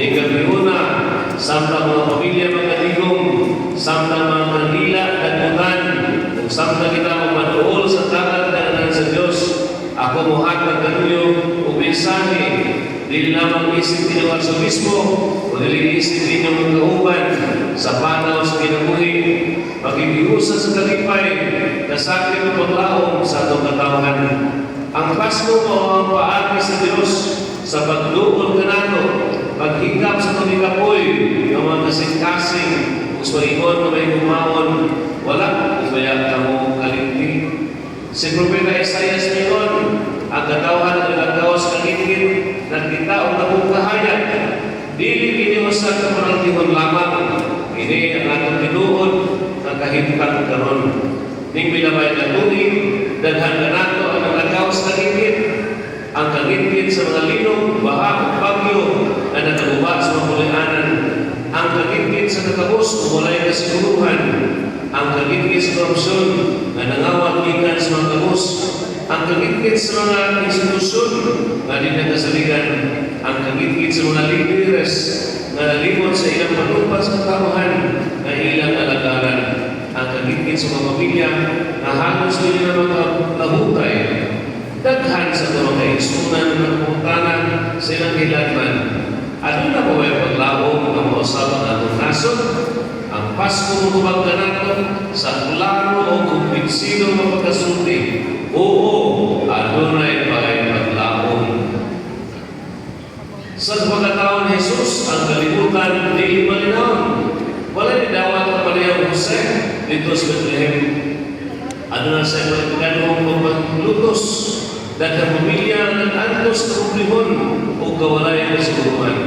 Di kabiuna, samtang mga pamilya magaligong, samtang mga kandila nagmutan, kung samtang kita magmanuol sa takat na sa Diyos, ako muhatag kanuyo o mensahe, dili lamang isip ninyong arsobispo, o dili isip ninyong magkauban, sa panaw sa kinabuhi, pag-ibiusa sa kalipay, kasakit o paglaong sa atong katawan. Ang Pasko mo ang paagi sa Diyos, sa pagduol ka nato, paghigap sa tumikapoy, ng mga kasing-kasing, kung maringon na may kumawon, wala, ubaya ka mo kalinti. Si Propeta Isaias ngayon, ang katawan ng ilagaw sa kalingin, nagkita o nabungkahayan, dili kini sa kamarangtihon lamang, ini ang atong tinuod, ang kahimkan karon. Ning binabay na tungin, daghan na nato ang ilagaw sa kalingin, ang kalingin sa mga linog, baha o bagyo, na nagaguba sa mga kulianan, ang kalingin sa kakabos, walay kasiguruhan, ang kalingin sa korupsyon, na nangawag ikan sa mga kabos, ang kagitgit sa mga institusyon na di nagkasaligan, ang kagitgit sa mga líderes na nalimot sa ilang panupas sa kamuhan na ilang alagaran, ang kagitgit sa mga pamilya na halos nila na magkahutay, daghan sa mga kaisunan ng pangutanan sa ilang hilatman. Ano na po ay paglawong ng mausapang atong nasod? Ang Pasko mo kumagka nato sa klaro o kumbinsido mapagkasulti. Oo, adunay pa ay paglaong. Sa pagkataon ni Jesus, ang kalibutan di malinaw. Wala ni dawat ang Maria Jose dito sa Bethlehem. Ano na sa pagkakanong paglutos, daghang pamilya ng antos na kumplihon o kawalayan na siguruhan.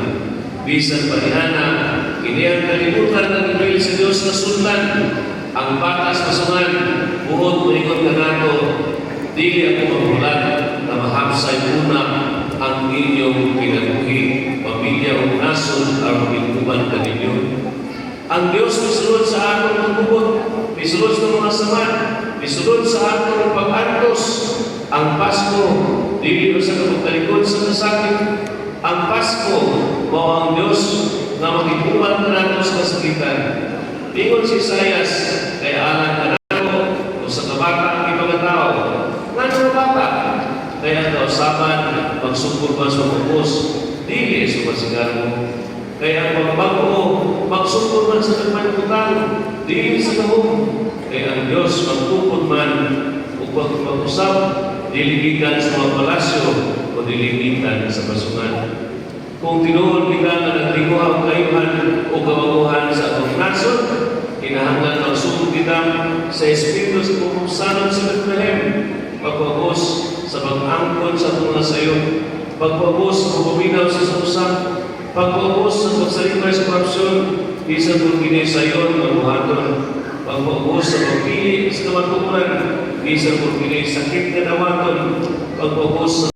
Bisan panihana, kini ang kalibutan ng ibil sa Diyos na sultan, ang batas masungan, buhot maikot ka nato, dili ako maghulat na mahapsay muna ang inyong kinabuhi, pamilya o nasod ang pagkuban ka ninyo. Ang Diyos misulod sa atong pagkubot, misulod sa mga saman, misulod sa atong pag-antos. Ang Pasko, dili sa kapagtalikod sa kasakit. Ang Pasko, mao ang Diyos na magikuban ka nato sa kasakitan. Ingon si Isaias, kay alang ka nato, o sa kabata ang ipagkatao, nga ng bata, kaya ang kausapan, magsungkol pa sa pupos, dili sa masigar mo. Kaya ang pagbago, magsungkol man sa nagmaniputang, dili sa kahong. Kaya ang Diyos magpupod man, o pag-usap, diligitan sa mga palasyo, o diligitan sa pasungan. Kung tinuod kita na naglinguha ang kayuhan o kawaguhan sa atong nasod, kinahanglan magsugod kita sa Espiritu sa pumusanon sa Bethlehem, pagpapos sa pag-angkon sa atong mga sayo, pagpapos sa pagpaminaw sa sausap, pagpapos sa pagsalibay sa korupsyon, isang pagkinay sa iyon, mabuhaton, pagpapos sa pagpili sa kamaturan, isang pagkinay sakit na dawaton, pagpapos sa